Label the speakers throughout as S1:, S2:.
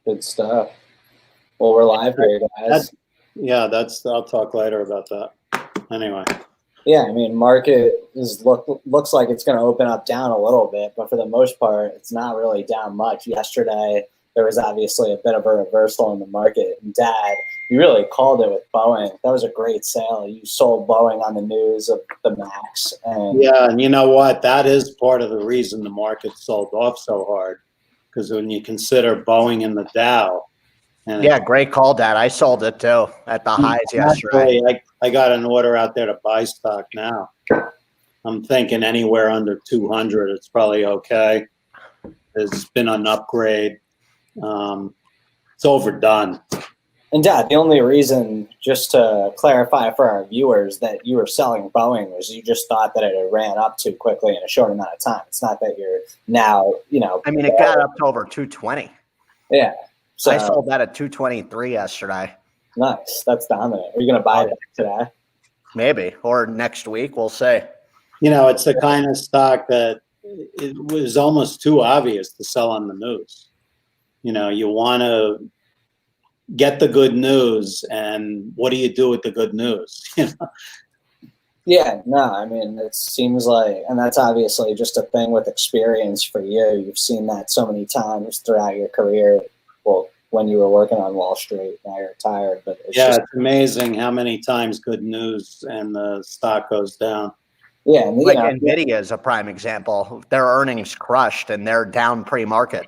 S1: Good stuff. Well, we're live here, guys.
S2: I'll talk later about that. Anyway.
S1: Yeah, I mean, market looks like it's going to open up down a little bit, but for the most part, it's not really down much. Yesterday, there was obviously a bit of a reversal in the market. And Dad, you really called it with Boeing. That was a great sale. You sold Boeing on the news of the MAX.
S2: And you know what? That is part of the reason the market sold off so hard, because when you consider Boeing and the Dow.
S3: Yeah, great call, Dad. I sold it too at the highs yesterday.
S2: I got an order out there to buy stock now. I'm thinking anywhere under 200, it's probably okay. There's been an upgrade. It's overdone.
S1: And Dad, the only reason, just to clarify for our viewers, that you were selling Boeing was you just thought that it ran up too quickly in a short amount of time. It's not that you're now,
S3: I mean, it got up to over 220.
S1: Yeah. So
S3: I sold that at 223 yesterday.
S1: Nice. That's dominant. Are you going to buy it today?
S3: Maybe. Or next week, we'll see.
S2: It's the kind of stock that it was almost too obvious to sell on the news. You want to get the good news, and what do you do with the good news?
S1: Yeah, no, I mean, it seems like, and that's obviously just a thing with experience for you. You've seen that so many times throughout your career. Well, when you were working on Wall Street, now you're retired, but
S2: it's amazing how many times good news and the stock goes down.
S1: Yeah,
S3: like Nvidia is a prime example. Their earnings crushed and they're down pre-market.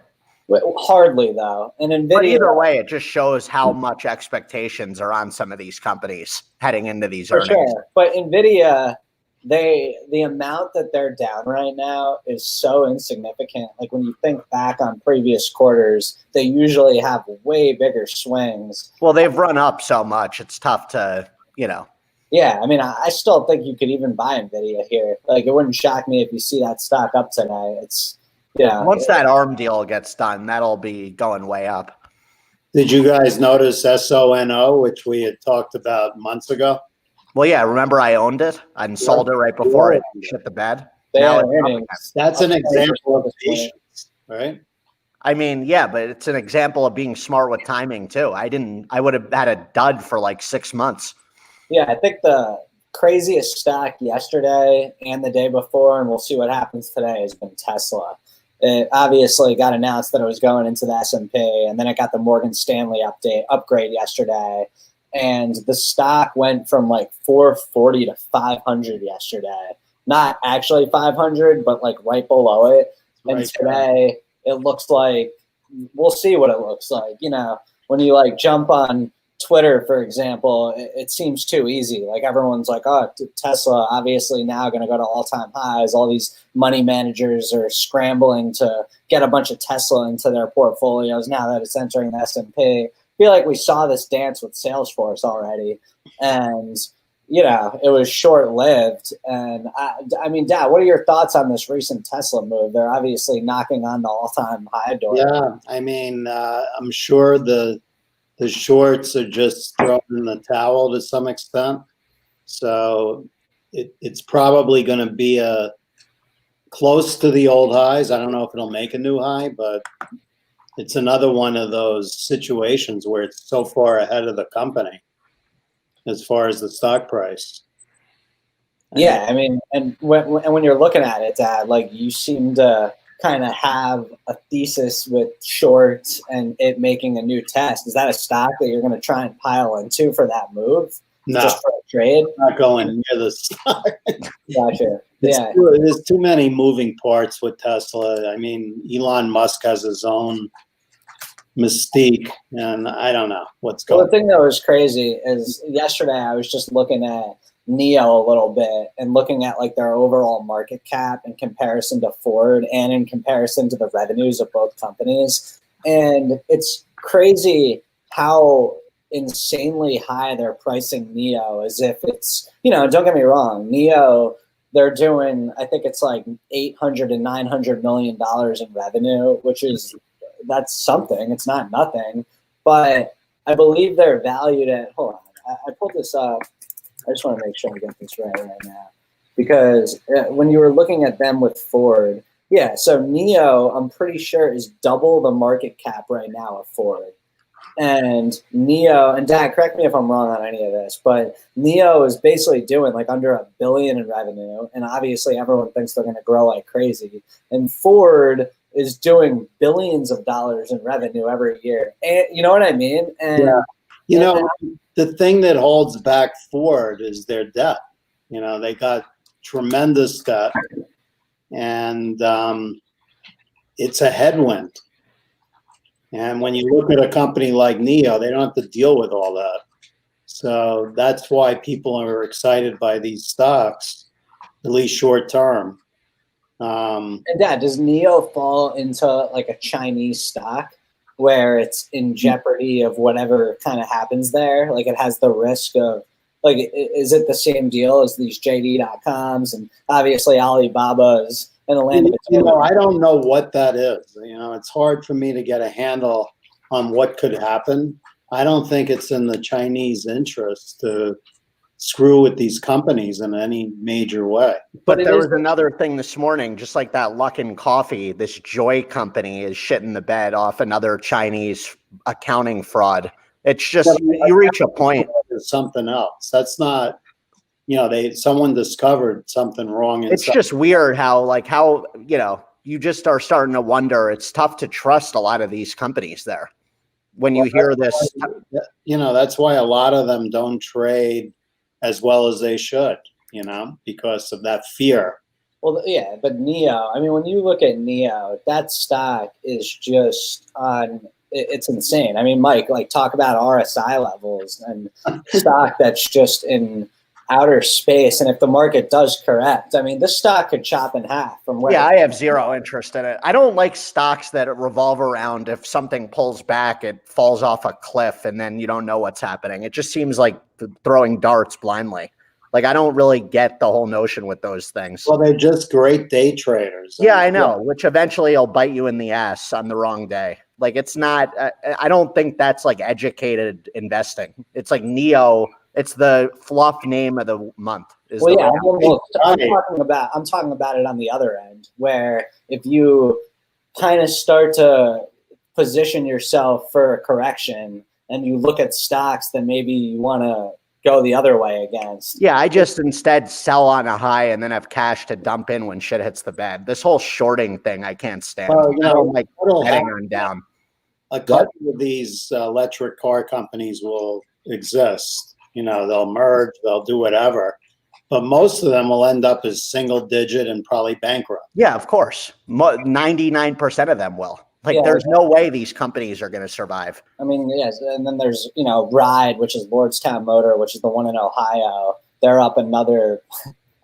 S1: Hardly though, and Nvidia.
S3: But either way, it just shows how much expectations are on some of these companies heading into these earnings.
S1: Sure. But Nvidia, the amount that they're down right now is so insignificant. Like when you think back on previous quarters, they usually have way bigger swings.
S3: Well, they've run up so much; it's tough to,
S1: Yeah, I mean, I still think you could even buy Nvidia here. Like, it wouldn't shock me if you see that stock up today. It's
S3: once that ARM deal gets done, that'll be going way up.
S2: Did you guys notice SONO, which we had talked about months ago?
S3: Well, yeah, remember I owned it and sold it right before it shit the bed.
S2: That's an example of patience, right?
S3: I mean, yeah, but it's an example of being smart with timing too. I would have had a dud for like 6 months.
S1: Yeah, I think the craziest stock yesterday and the day before, and we'll see what happens today, has been Tesla. It obviously got announced that it was going into the S&P, and then it got the Morgan Stanley upgrade yesterday. And the stock went from like 440 to 500 yesterday. Not actually 500, but like right below it. And today it looks like, we'll see what it looks like. When you like jump on Twitter, for example, it seems too easy. Like everyone's like, oh, Tesla obviously now going to go to all-time highs. All these money managers are scrambling to get a bunch of Tesla into their portfolios now that it's entering the S&P. I feel like we saw this dance with Salesforce already, and it was short-lived. And I mean, Dad, what are your thoughts on this recent Tesla move? They're obviously knocking on the all-time high door.
S2: Yeah, I mean, I'm sure the shorts are just throwing in the towel to some extent. So it's probably going to be close to the old highs. I don't know if it'll make a new high, but it's another one of those situations where it's so far ahead of the company as far as the stock price.
S1: Yeah, I mean, and when you're looking at it, Dad, like you seem to kind of have a thesis with shorts and it making a new test. Is that a stock that you're going to try and pile into for that move?
S2: No,
S1: just for a trade?
S2: Not going near the stock.
S1: Gotcha. Yeah.
S2: There's too many moving parts with Tesla. I mean, Elon Musk has his own mystique, and I don't know what's going on.
S1: The thing that was crazy is yesterday I was just looking at NIO a little bit and looking at like their overall market cap in comparison to Ford and in comparison to the revenues of both companies. And it's crazy how insanely high they're pricing NIO, as if it's, don't get me wrong, NIO, they're doing, I think it's like $800 and $900 million in revenue, that's something. It's not nothing, but I believe they're valued at, hold on, I pulled this up. I just want to make sure I get this right now. Because when you were looking at them with Ford, Yeah, so Neo, I'm pretty sure, is double the market cap right now of Ford. And Neo, and Dad, correct me if I'm wrong on any of this, but Neo is basically doing like under $1 billion in revenue. And obviously everyone thinks they're going to grow like crazy. And Ford is doing billions of dollars in revenue every year. And you know what I mean? And
S2: yeah. You know, the thing that holds back Ford is their debt. You know, they got tremendous debt, and it's a headwind. And when you look at a company like Neo, they don't have to deal with all that. So that's why people are excited by these stocks, at least short term.
S1: And Dad, does Neo fall into like a Chinese stock where it's in jeopardy of whatever kind of happens there? Like it has the risk of, like, is it the same deal as these JD.coms and obviously Alibaba's and the land?
S2: You know, I don't know what that is. You know, it's hard for me to get a handle on what could happen. I don't think it's in the Chinese interest to screw with these companies in any major way.
S3: But there was another thing this morning, just like that Luckin Coffee, this Joy company is shitting the bed off another Chinese accounting fraud. It's just, you reach a point.
S2: There's something else. That's not, you know, someone discovered something wrong.
S3: It's just weird how, you know, you just are starting to wonder. It's tough to trust a lot of these companies there when you hear this.
S2: You know, that's why a lot of them don't trade as well as they should, you know, because of that fear.
S1: Well, yeah, but Neo, I mean, when you look at Neo, that stock is just on, it's insane. I mean, Mike, like, talk about RSI levels and stock that's just in outer space. And if the market does correct, I mean, this stock could chop in half from where.
S3: Yeah, I have zero interest in it. I don't like stocks that revolve around if something pulls back, it falls off a cliff and then you don't know what's happening. It just seems like throwing darts blindly. Like, I don't really get the whole notion with those things.
S2: Well, they're just great day traders.
S3: Yeah, I know, which eventually will bite you in the ass on the wrong day. Like, it's not, I don't think that's like educated investing. It's like Neo. It's the fluff name of the month.
S1: Well, yeah, I'm talking about it on the other end, where if you kind of start to position yourself for a correction and you look at stocks that maybe you want to go the other way against.
S3: Yeah, I just instead sell on a high and then have cash to dump in when shit hits the bed. This whole shorting thing, I can't stand.
S2: Well, you know,
S3: I don't like betting on down.
S2: A couple of these electric car companies will exist. You know, they'll merge, they'll do whatever. But most of them will end up as single digit and probably bankrupt.
S3: Yeah, of course. 99% of them will. Like, yeah, there's no way these companies are going to survive.
S1: I mean, yes. And then there's, you know, Ride, which is Lordstown Motor, which is the one in Ohio. They're up another,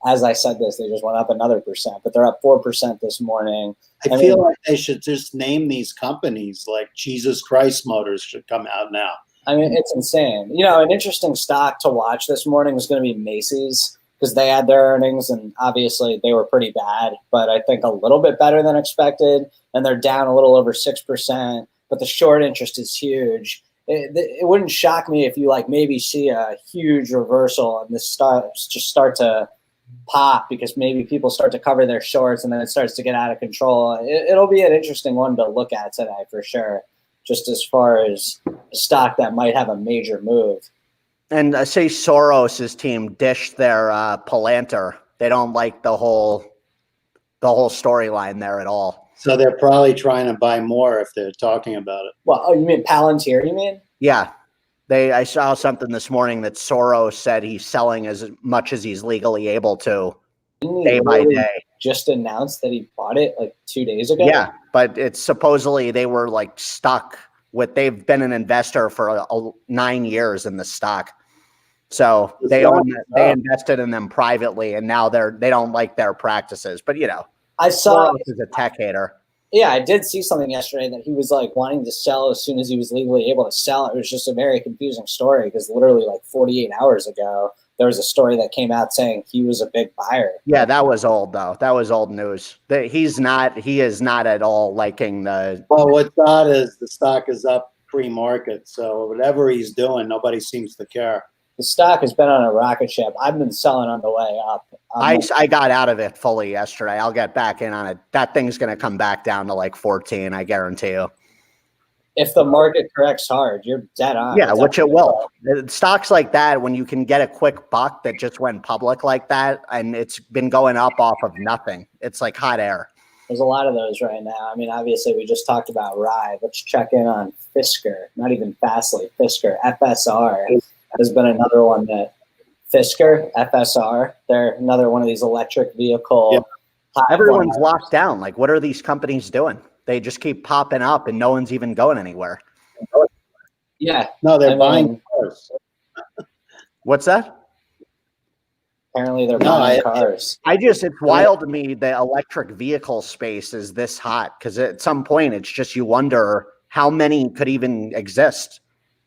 S1: as I said this, they just went up another percent, but they're up 4% this morning.
S2: I feel like they should just name these companies like Jesus Christ Motors should come out now.
S1: I mean, it's insane. You know, an interesting stock to watch this morning was going to be Macy's because they had their earnings and obviously they were pretty bad, but I think a little bit better than expected. And they're down a little over 6%, but the short interest is huge. It wouldn't shock me if you like maybe see a huge reversal and this start to pop because maybe people start to cover their shorts and then it starts to get out of control. It'll be an interesting one to look at today for sure. Just as far as a stock that might have a major move.
S3: And say Soros's team dished their Palantir. They don't like the whole storyline there at all.
S2: So they're probably trying to buy more if they're talking about it.
S1: Well, oh, you mean Palantir, you mean?
S3: Yeah. I saw something this morning that Soros said he's selling as much as he's legally able to day by day.
S1: Just announced that he bought it like 2 days ago.
S3: Yeah, but it's supposedly they were like stuck with, they've been an investor for 9 years in the stock. So they invested in them privately and now they don't like their practices. But you know,
S1: I saw
S3: Soros is a tech hater.
S1: Yeah, I did see something yesterday that he was like wanting to sell as soon as he was legally able to sell. It was just a very confusing story because literally like 48 hours ago, there was a story that came out saying he was a big buyer.
S3: Yeah, that was old though. That was old news. He is not at all liking the.
S2: Well, what's odd is the stock is up pre-market, so whatever he's doing, nobody seems to care.
S1: The stock has been on a rocket ship. I've been selling on the way up.
S3: I got out of it fully yesterday. I'll get back in on it. That thing's going to come back down to like 14, I guarantee you.
S1: If the market corrects hard, you're dead on.
S3: Yeah, which it will. Stocks like that, when you can get a quick buck that just went public like that, and it's been going up off of nothing, it's like hot air.
S1: There's a lot of those right now. I mean, obviously, we just talked about Ride. Let's check in on Fisker. Not even Fastly. Fisker. FSR has been another one that Fisker, FSR, they're another one of these electric vehicle.
S3: Yeah. Everyone's locked down. Like, what are these companies doing? They just keep popping up and no one's even going anywhere.
S1: Yeah.
S2: No, they're buying cars.
S3: What's that?
S1: Apparently they're buying cars.
S3: It's wild to me the electric vehicle space is this hot, because at some point it's just, you wonder how many could even exist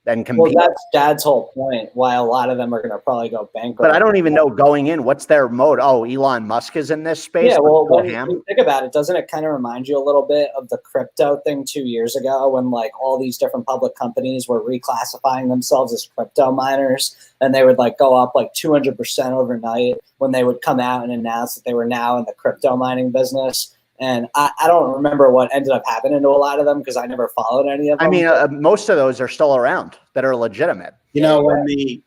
S3: and compete.
S1: Well, that's Dad's whole point, why a lot of them are going to probably go bankrupt.
S3: But I don't even know going in, what's their mode? Oh, Elon Musk is in this space?
S1: Yeah, well, when you think about it, doesn't it kind of remind you a little bit of the crypto thing 2 years ago when like all these different public companies were reclassifying themselves as crypto miners, and they would like go up like 200% overnight when they would come out and announce that they were now in the crypto mining business. And I don't remember what ended up happening to a lot of them because I never followed any of them.
S3: I mean, most of those are still around that are legitimate.
S2: You know,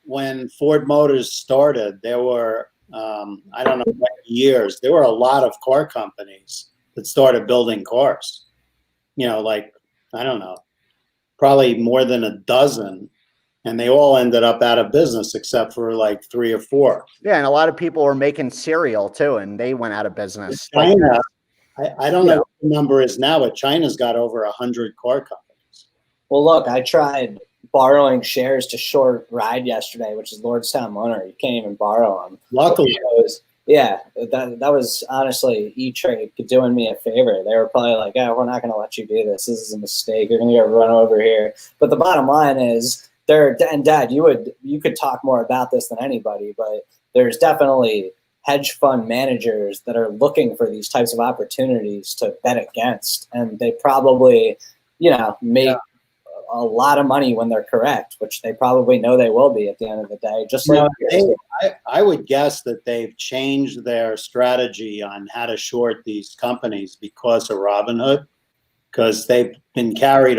S2: when Ford Motors started, there were, I don't know what years, there were a lot of car companies that started building cars. You know, like, I don't know, probably more than a dozen. And they all ended up out of business except for like 3 or 4.
S3: Yeah, and a lot of people were making cereal too, and they went out of business.
S2: China, I don't know what the number is now, but China's got over 100 car companies.
S1: Well, look, I tried borrowing shares to short Ride yesterday, which is Lordstown Motor. You can't even borrow them.
S2: Luckily.
S1: That was honestly E-Trade doing me a favor. They were probably like, oh, we're not going to let you do this. This is a mistake. You're going to get run over here. But the bottom line is, and Dad, you could talk more about this than anybody, but there's definitely hedge fund managers that are looking for these types of opportunities to bet against, and they probably, make a lot of money when they're correct, which they probably know they will be at the end of the day. Just like
S2: I would guess that they've changed their strategy on how to short these companies because of Robinhood, because they've been carried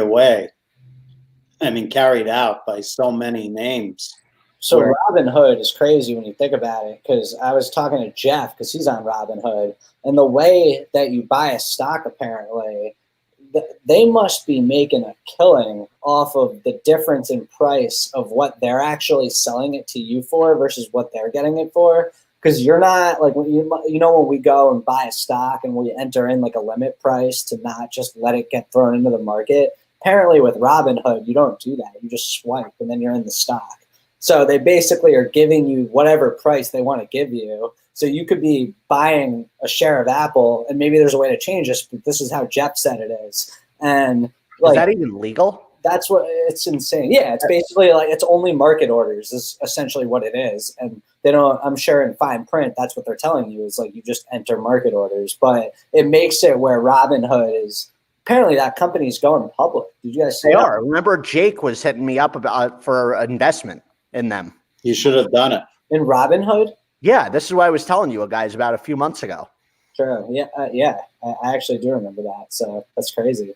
S2: out by so many names.
S1: So Robinhood is crazy when you think about it, because I was talking to Jeff because he's on Robinhood, and the way that you buy a stock, apparently, they must be making a killing off of the difference in price of what they're actually selling it to you for versus what they're getting it for. Because you're not like when we go and buy a stock and we enter in like a limit price to not just let it get thrown into the market. Apparently with Robinhood, you don't do that. You just swipe and then you're in the stock. So they basically are giving you whatever price they want to give you. So you could be buying a share of Apple, and maybe there's a way to change this, but this is how Jeff said it is. And
S3: is that even legal?
S1: That's what it's insane. Yeah, it's basically like it's only market orders is essentially what it is. And they don't, I'm sure in fine print, that's what they're telling you is like you just enter market orders. But it makes it where Robinhood is apparently that company's going public. Did you guys see
S3: They
S1: that?
S3: are. Remember, Jake was hitting me up about for investment in them.
S2: You should have done it.
S1: In Robinhood?
S3: Yeah, this is what I was telling you guys about a few months ago.
S1: Sure. Yeah. I actually do remember that. So that's crazy.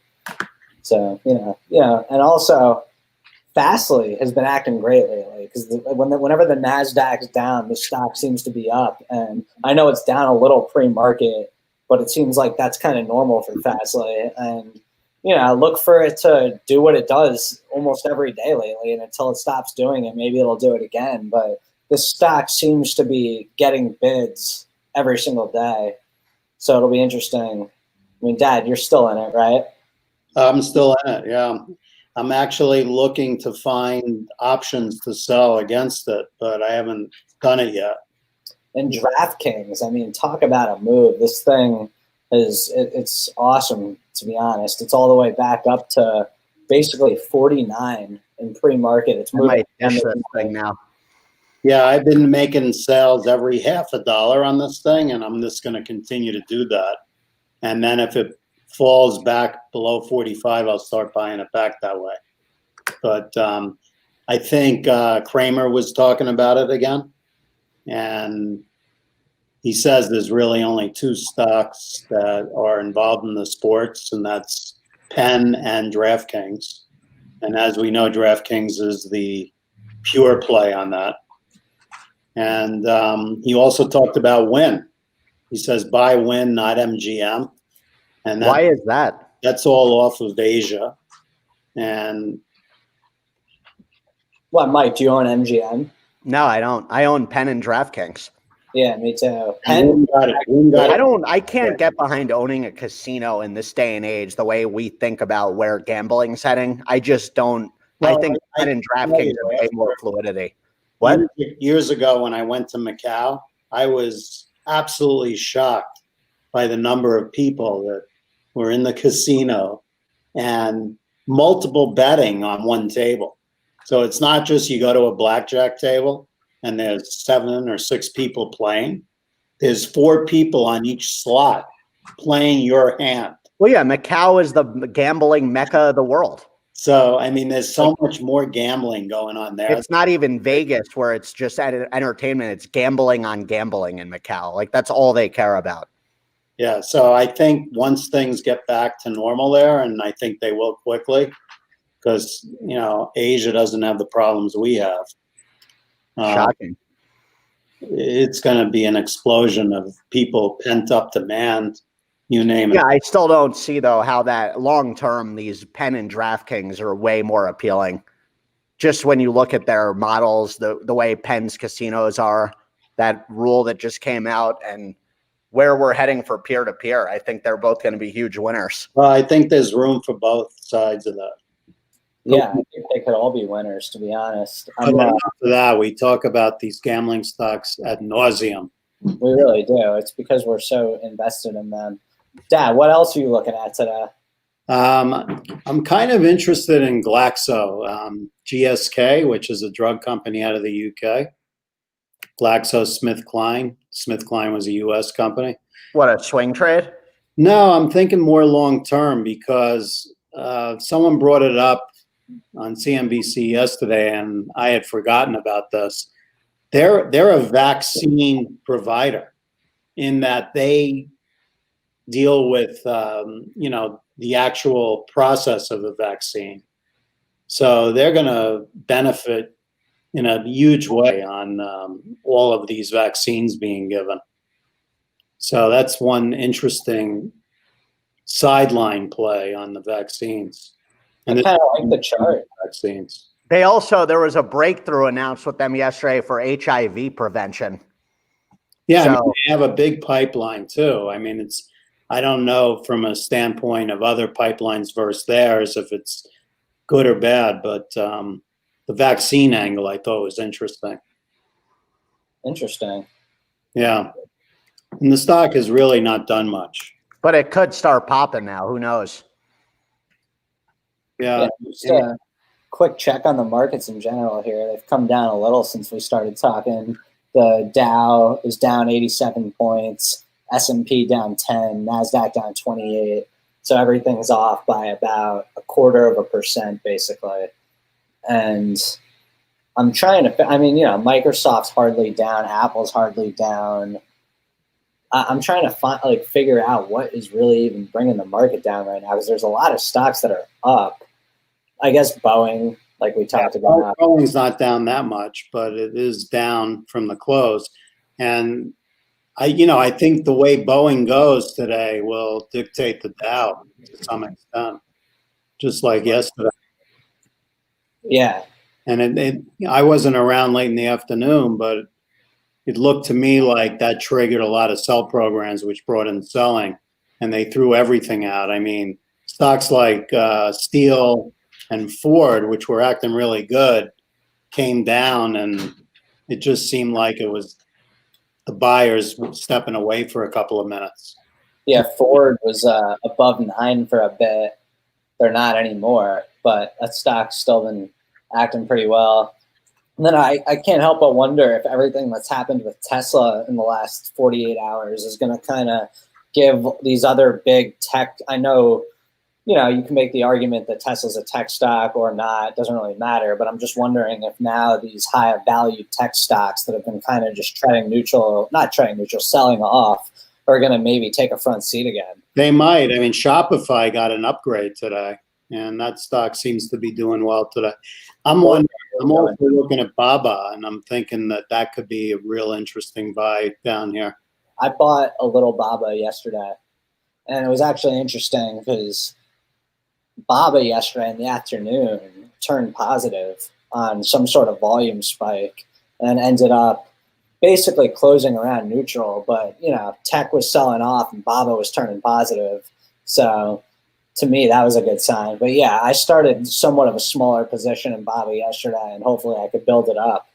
S1: So, and also Fastly has been acting great lately because whenever the NASDAQ's down, the stock seems to be up. And I know it's down a little pre-market, but it seems like that's kind of normal for Fastly. And, look for it to do what it does almost every day lately. And until it stops doing it, maybe it'll do it again. But the stock seems to be getting bids every single day. So it'll be interesting. I mean, Dad, you're still in it, right?
S2: I'm still in it, yeah. I'm actually looking to find options to sell against it, but I haven't done it yet.
S1: And DraftKings, I mean, talk about a move. This thing it's awesome, to be honest. It's all the way back up to basically 49 in pre-market. It's moving
S3: this thing now.
S2: Yeah, I've been making sales every $0.50 on this thing, and I'm just going to continue to do that. And then if it falls back below 45, I'll start buying it back that way. But I think Kramer was talking about it again, and he says there's really only two stocks that are involved in the sports, and that's Penn and DraftKings. And as we know, DraftKings is the pure play on that. And he also talked about Wynn. He says buy Wynn, not MGM. And
S3: Why is that?
S2: That's all off of Asia. And
S1: What, Mike? Do you own MGM?
S3: No, I don't. I own Penn and DraftKings.
S1: Yeah, me too.
S3: I can't get behind owning a casino in this day and age, the way we think about where gambling's heading. I just don't. I think Penn and DraftKings have way more fluidity. What?
S2: Years ago when I went to Macau, I was absolutely shocked by the number of people that were in the casino and multiple betting on one table. So it's not just you go to a blackjack table and there's 7 or 6 people playing. There's 4 people on each slot playing your hand.
S3: Well, yeah, Macau is the gambling mecca of the world.
S2: So, I mean, there's so much more gambling going on there.
S3: It's not even Vegas where it's just entertainment. It's gambling on gambling in Macau. Like, that's all they care about.
S2: Yeah, so I think once things get back to normal there, and I think they will quickly, because, you know, Asia doesn't have the problems we have.
S3: Shocking.
S2: It's going to be an explosion of people, pent-up demand, you name it.
S3: Yeah, I still don't see, though, how that long-term, these Penn and DraftKings are way more appealing. Just when you look at their models, the way Penn's casinos are, that rule that just came out, and where we're heading for peer-to-peer, I think they're both going to be huge winners.
S2: Well, I think there's room for both sides of that.
S1: Yeah, I think they could all be winners, to be honest.
S2: After that, we talk about these gambling stocks ad nauseum.
S1: We really do. It's because we're so invested in them. Dad, what else are you looking at today?
S2: I'm kind of interested in Glaxo, GSK, which is a drug company out of the UK. GlaxoSmithKline. SmithKline was a US company.
S3: What, a swing trade?
S2: No, I'm thinking more long term because someone brought it up on CNBC yesterday, and I had forgotten about this. They're a vaccine provider in that they deal with the actual process of the vaccine. So they're going to benefit in a huge way on all of these vaccines being given. So that's one interesting sideline play on the vaccines. And
S1: I kind of like the chart.
S2: Vaccines.
S3: There was a breakthrough announced with them yesterday for HIV prevention.
S2: Yeah, so, I mean, they have a big pipeline too. I mean, I don't know from a standpoint of other pipelines versus theirs if it's good or bad, but the vaccine angle I thought was interesting.
S1: Interesting.
S2: Yeah. And the stock has really not done much.
S3: But it could start popping now. Who knows?
S2: Yeah.
S1: Just a quick check on the markets in general here. They've come down a little since we started talking. The Dow is down 87 points. S&P down 10, NASDAQ down 28. So everything's off by about 0.25%, basically. And I'm trying to, Microsoft's hardly down, Apple's hardly down. I'm trying to figure out what is really even bringing the market down right now, because there's a lot of stocks that are up. I guess Boeing, like we talked about.
S2: Boeing's not down that much, but it is down from the close. And I think the way Boeing goes today will dictate the Dow to some extent, just like yesterday.
S1: Yeah.
S2: And I wasn't around late in the afternoon, but it looked to me like that triggered a lot of sell programs, which brought in selling, and they threw everything out. I mean, stocks like Steel and Ford, which were acting really good, came down, and it just seemed like it was the buyers stepping away for a couple of minutes.
S1: Yeah, Ford was above 9 for a bit. They're not anymore, but that stock's still been acting pretty well. And then I can't help but wonder if everything that's happened with Tesla in the last 48 hours is going to kind of give these other big tech. I know, you can make the argument that Tesla's a tech stock or not. It doesn't really matter. But I'm just wondering if now these higher value tech stocks that have been kind of just selling off, are going to maybe take a front seat again.
S2: They might. I mean, Shopify got an upgrade today, and that stock seems to be doing well today. I'm also looking at Baba, and I'm thinking that could be a real interesting buy down here.
S1: I bought a little Baba yesterday, and it was actually interesting because Baba yesterday in the afternoon turned positive on some sort of volume spike and ended up basically closing around neutral, but tech was selling off and Baba was turning positive. So to me, that was a good sign. But yeah, I started somewhat of a smaller position in Baba yesterday, and hopefully I could build it up.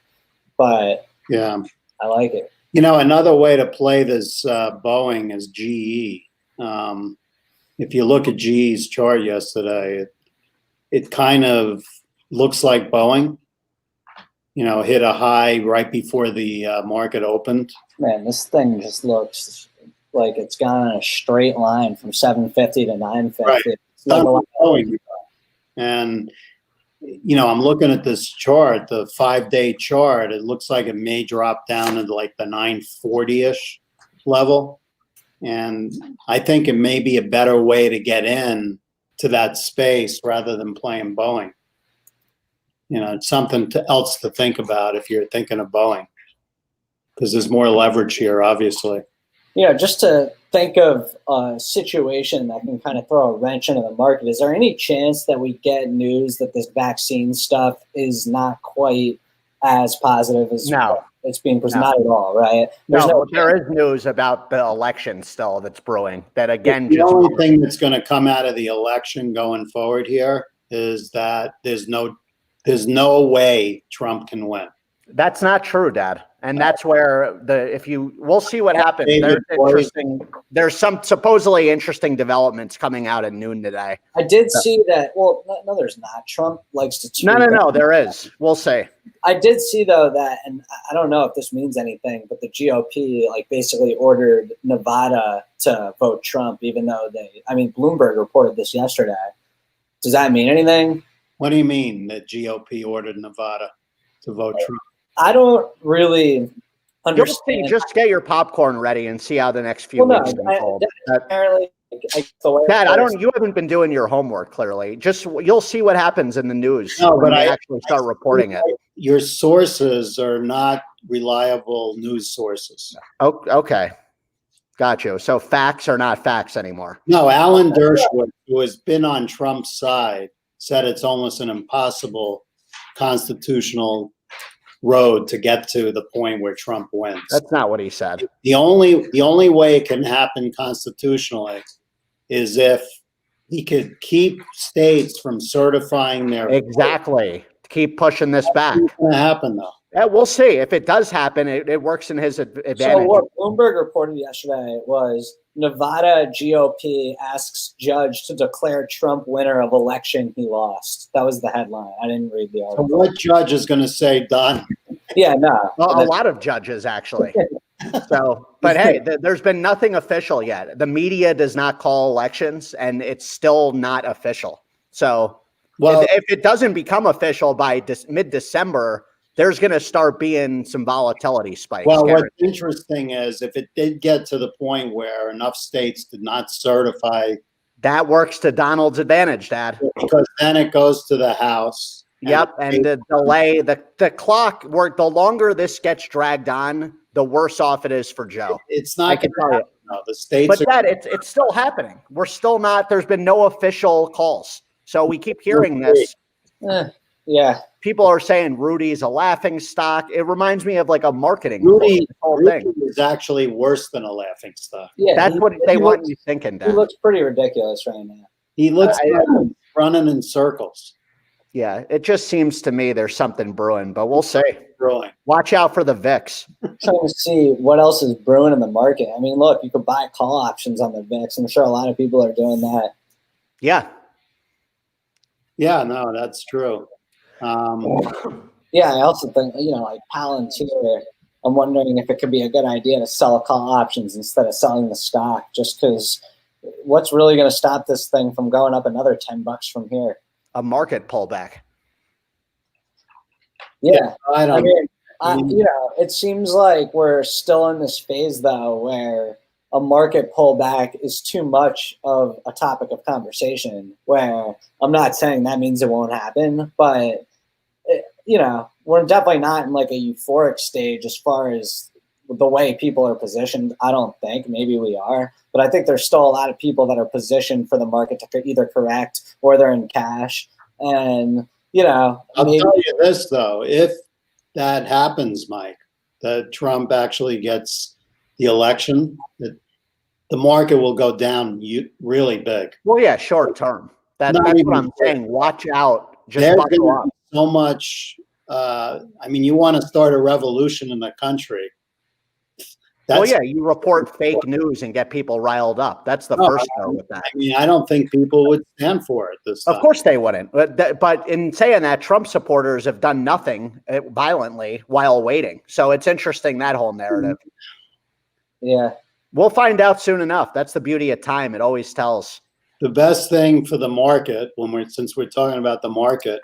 S1: But
S2: yeah,
S1: I like it.
S2: Another way to play this Boeing is GE. If you look at GE's chart yesterday, it kind of looks like Boeing. Hit a high right before the market opened.
S1: Man, this thing just looks like it's gone in a straight line from 750 to 950.
S2: Right.
S1: It's like
S2: Boeing. And, I'm looking at this chart, the 5-day chart. It looks like it may drop down into like the 940-ish level. And I think it may be a better way to get in to that space rather than playing Boeing. It's something else to think about if you're thinking of Boeing, because there's more leverage here, obviously.
S1: Just to think of a situation that can kind of throw a wrench into the market, is there any chance that we get news that this vaccine stuff is not quite as positive as it's being presented? Not at all, right?
S3: There is news about the election still that's brewing. That again,
S2: the only thing that's going to come out of the election going forward here is that there's no way Trump can win.
S3: That's not true, Dad. And that's where we'll see what happens. There's some supposedly interesting developments coming out at noon today.
S1: I did see that. Well, no, there's not. Trump likes to tweet.
S3: No, there is. We'll see.
S1: I did see though that, and I don't know if this means anything, but the GOP basically ordered Nevada to vote Trump, even though Bloomberg reported this yesterday. Does that mean anything?
S2: What do you mean that GOP ordered Nevada to vote Trump?
S1: I don't really understand.
S3: Just get your popcorn ready and see how the next few weeks unfold.
S1: Apparently,
S3: Dad, you haven't been doing your homework clearly. You'll see what happens in the news.
S2: No, but I
S3: actually start reporting it.
S2: Your sources are not reliable news sources.
S3: Oh, okay. Got you. So facts are not facts anymore.
S2: No, Alan Dershowitz, who has been on Trump's side, said it's almost an impossible constitutional road to get to the point where Trump wins.
S3: That's not what he said.
S2: The only way it can happen constitutionally is if he could keep states from certifying their
S3: exactly. Keep pushing this back.
S2: It's going to happen though.
S3: Yeah, we'll see. If it does happen, it works in his advantage.
S1: So what Bloomberg reported yesterday was Nevada GOP asks judge to declare Trump winner of election he lost. That was the headline. I didn't read the article.
S2: So what judge is going to say done?
S1: Yeah, no.
S3: A lot of judges, actually. But hey, there's been nothing official yet. The media does not call elections, and it's still not official. So if it doesn't become official by mid-December, there's going to start being some volatility spikes.
S2: Well, what's interesting is if it did get to the point where enough states did not certify.
S3: That works to Donald's advantage, Dad.
S2: Because then it goes to the House.
S3: Yep, and the delay, the clock, the longer this gets dragged on, the worse off it is for Joe.
S2: It's not going to happen. No, the states
S3: but Dad, it's still happening. We're still not, there's been no official calls. So we keep hearing this.
S1: Yeah.
S3: People are saying Rudy's a laughing stock. It reminds me of like a marketing
S2: Rudy
S3: thing.
S2: Is actually worse than a laughing stock.
S3: Yeah, that's what they want you thinking, Dad.
S1: He looks pretty ridiculous right now.
S2: He looks running in circles.
S3: Yeah, it just seems to me there's something brewing, but we'll see.
S2: Brewing.
S3: Watch out for the VIX.
S1: Trying to see what else is brewing in the market. I mean, look, you could buy call options on the VIX. I'm sure a lot of people are doing that.
S3: Yeah.
S2: Yeah, no, that's true.
S1: Yeah, I also think, like Palantir, I'm wondering if it could be a good idea to sell call options instead of selling the stock, just because what's really going to stop this thing from going up another $10 from here?
S3: A market pullback.
S1: Yeah,
S2: I don't.
S1: you know, it seems like we're still in this phase though, where a market pullback is too much of a topic of conversation. Where I'm not saying that means it won't happen, but you know, we're definitely not in like a euphoric stage as far as the way people are positioned. I don't think. Maybe we are, but I think there's still a lot of people that are positioned for the market to either correct or they're in cash. And you know,
S2: I'll tell you this though, if that happens, Mike, that Trump actually gets the election, that the market will go down really big.
S3: Well, yeah, short term. That's what I'm saying. Watch out.
S2: There's going to be so much. I mean, you want to start a revolution in the country.
S3: Well, yeah, you report fake news and get people riled up. That's the first step with that.
S2: I mean, I don't think people would stand for it this time.
S3: Of course they wouldn't. But in saying that, Trump supporters have done nothing violently while waiting. So it's interesting, that whole narrative.
S1: Yeah.
S3: We'll find out soon enough. That's the beauty of time. It always tells.
S2: The best thing for the market, since we're talking about the market,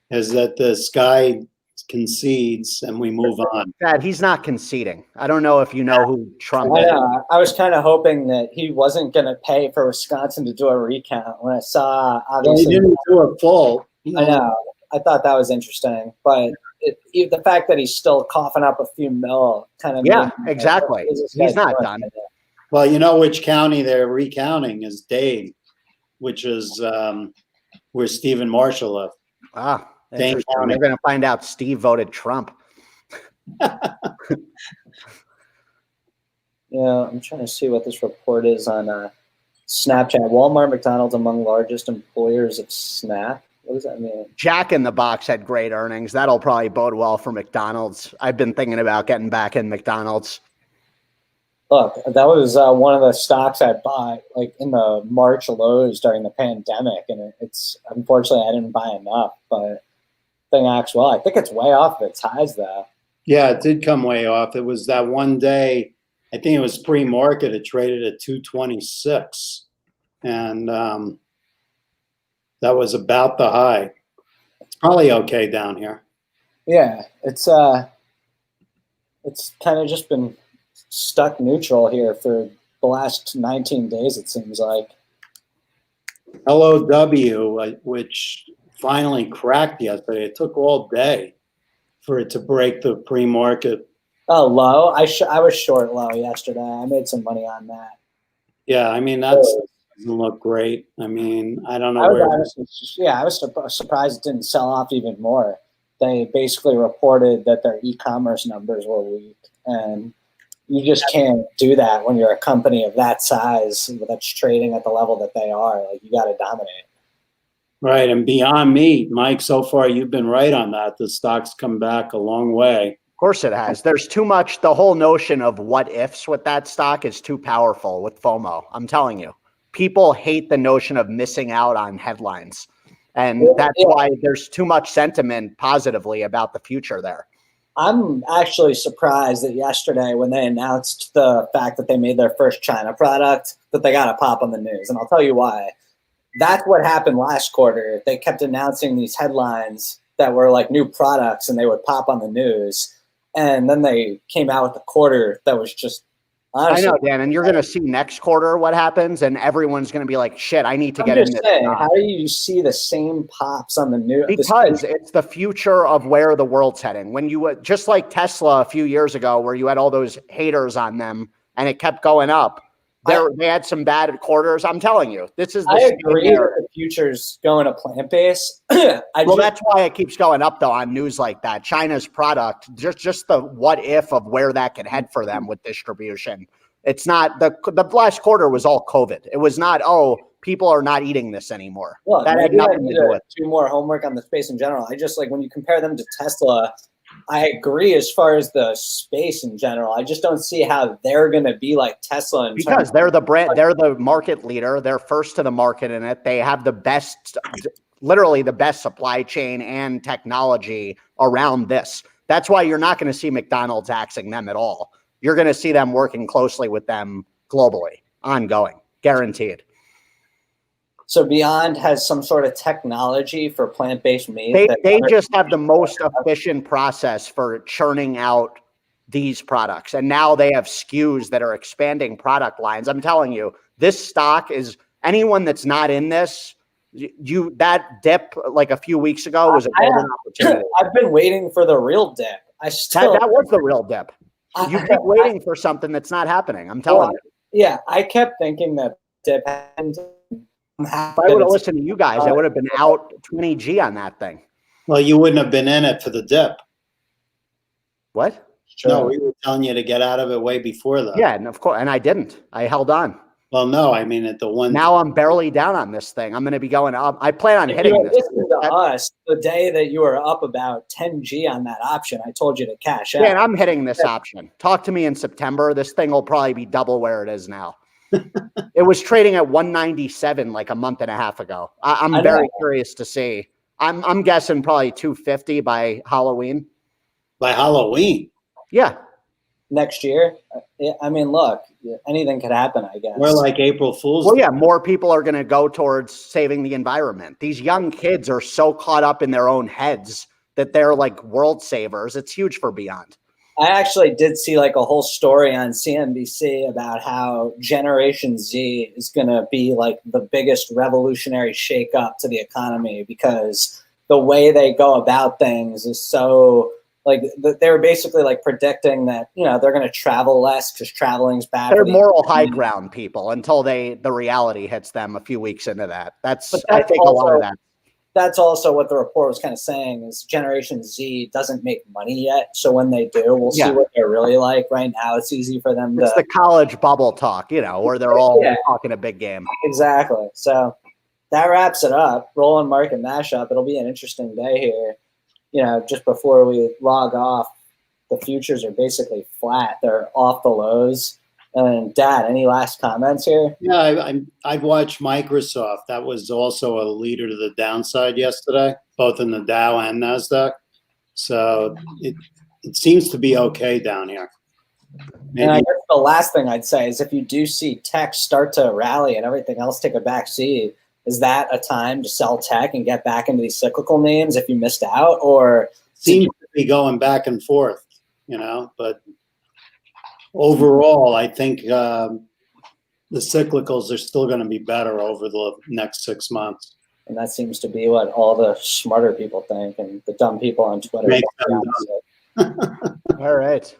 S2: is that this guy concedes and we move on.
S3: Dad, he's not conceding. I don't know if you know who Trump is.
S1: I was kind of hoping that he wasn't going to pay for Wisconsin to do a recount when I saw, obviously.
S2: Well, he didn't do a full.
S1: I know. I thought that was interesting. But the fact that he's still coughing up a few mil kind of.
S3: Yeah, exactly. He's not done.
S2: Well, you know which county they're recounting is Dade, which is where Stephen Marshall lived.
S3: Ah. They're going to find out Steve voted Trump.
S1: Yeah, I'm trying to see what this report is on Snapchat. Walmart, McDonald's among largest employers of Snap. What does that mean?
S3: Jack in the Box had great earnings. That'll probably bode well for McDonald's. I've been thinking about getting back in McDonald's.
S1: Look, that was one of the stocks I bought like in the March lows during the pandemic, and it's unfortunately I didn't buy enough, but thing acts well. I think it's way off its highs though.
S2: Yeah, it did come way off. It was that one day, I think it was pre-market, it traded at 226. And that was about the high. It's probably okay down here.
S1: Yeah, it's kind of just been stuck neutral here for the last 19 days, it seems like.
S2: LOW, which finally cracked yesterday. It took all day for it to break the pre-market.
S1: Oh, low? I was short low yesterday. I made some money on that.
S2: Yeah, I mean, that doesn't look great. I mean, I don't know
S1: I was surprised it didn't sell off even more. They basically reported that their e-commerce numbers were weak, and you just can't do that when you're a company of that size that's trading at the level that they are. Like, you got to dominate.
S2: Right, and Beyond Meat, Mike, so far you've been right on that. The stock's come back a long way.
S3: Of course it has. There's too much. The whole notion of what ifs with that stock is too powerful with FOMO. I'm telling you. People hate the notion of missing out on headlines. And that's why there's too much sentiment positively about the future there.
S1: I'm actually surprised that yesterday when they announced the fact that they made their first China product, that they got a pop on the news. And I'll tell you why. That's what happened last quarter. They kept announcing these headlines that were like new products and they would pop on the news. And then they came out with a quarter that was just honestly.
S3: I know, Dan, and you're going to see next quarter what happens, and everyone's going to be like, shit, I need to get in this.
S1: How do you see the same pops on the news?
S3: Because it's the future of where the world's heading. When you, just like Tesla a few years ago, where you had all those haters on them and it kept going up. They had some bad quarters. I'm telling you, this is.
S1: I agree that the future's going to plant-based.
S3: That's why it keeps going up though on news like that. China's product, just the what if of where that could head for them with distribution. It's not the last quarter was all COVID. It was not people are not eating this anymore.
S1: Well,
S3: that had nothing to do with.
S1: Do more homework on the space in general. I just like when you compare them to Tesla. I agree as far as the space in general. I just don't see how they're going to be like Tesla.
S3: Because they're the brand, they're the market leader. They're first to the market in it. They have the best, literally the best supply chain and technology around this. That's why you're not going to see McDonald's axing them at all. You're going to see them working closely with them globally, ongoing. guaranteed.
S1: So Beyond has some sort of technology for plant-based meat.
S3: They just have the most efficient process for churning out these products. And now they have SKUs that are expanding product lines. I'm telling you, this stock is anyone that's not in this, that dip like a few weeks ago was a golden opportunity.
S1: I've been waiting for the real dip.
S3: That was the real dip. You keep waiting for something that's not happening. I'm telling you.
S1: Yeah, I kept thinking that dip happened.
S3: If I would have listened to you guys, I would have been out 20G on that thing.
S2: Well, you wouldn't have been in it for the dip.
S3: What?
S1: Sure.
S2: No, we were telling you to get out of it way before that.
S3: Yeah, and of course, and I didn't. I held on.
S2: Well, no, I mean at the one.
S3: Now I'm barely down on this thing. I'm going to be going up. I plan on hitting this.
S1: Listen to us the day that you were up about 10G on that option. I told you to cash out.
S3: Yeah, and I'm hitting this option. Talk to me in September. This thing will probably be double where it is now. It was trading at 197 like a month and a half ago. I'm very curious to see. I'm guessing probably 250 by Halloween.
S2: By Halloween?
S3: Yeah.
S1: Next year? I mean, look, anything could happen, I guess.
S2: We're like April Fool's.
S3: Well, yeah, more people are going to go towards saving the environment. These young kids are so caught up in their own heads that they're like world savers. It's huge for Beyond.
S1: I actually did see like a whole story on CNBC about how Generation Z is going to be like the biggest revolutionary shakeup to the economy because the way they go about things is so like they were basically like predicting that, you know, they're going to travel less because traveling's bad.
S3: They're moral high ground people until the reality hits them a few weeks into that. That's I think also, a lot of that.
S1: That's also what the report was kind of saying is Generation Z doesn't make money yet. So when they do, we'll see what they're really like. Right now, it's easy for them
S3: It's the college bubble talk, you know, where they're all talking a big game.
S1: Exactly. So that wraps it up. Rolland Market Mashup. It'll be an interesting day here. You know, just before we log off, the futures are basically flat. They're off the lows. And Dad, any last comments here?
S2: Yeah, I've watched Microsoft. That was also a leader to the downside yesterday, both in the Dow and NASDAQ. So it seems to be okay down here. Maybe.
S1: And I guess the last thing I'd say is if you do see tech start to rally and everything else take a back seat, is that a time to sell tech and get back into these cyclical names if you missed out? Or
S2: seems to be going back and forth, you know, but overall, I think the cyclicals are still going to be better over the next 6 months.
S1: And that seems to be what all the smarter people think, and the dumb people on Twitter.
S3: All right.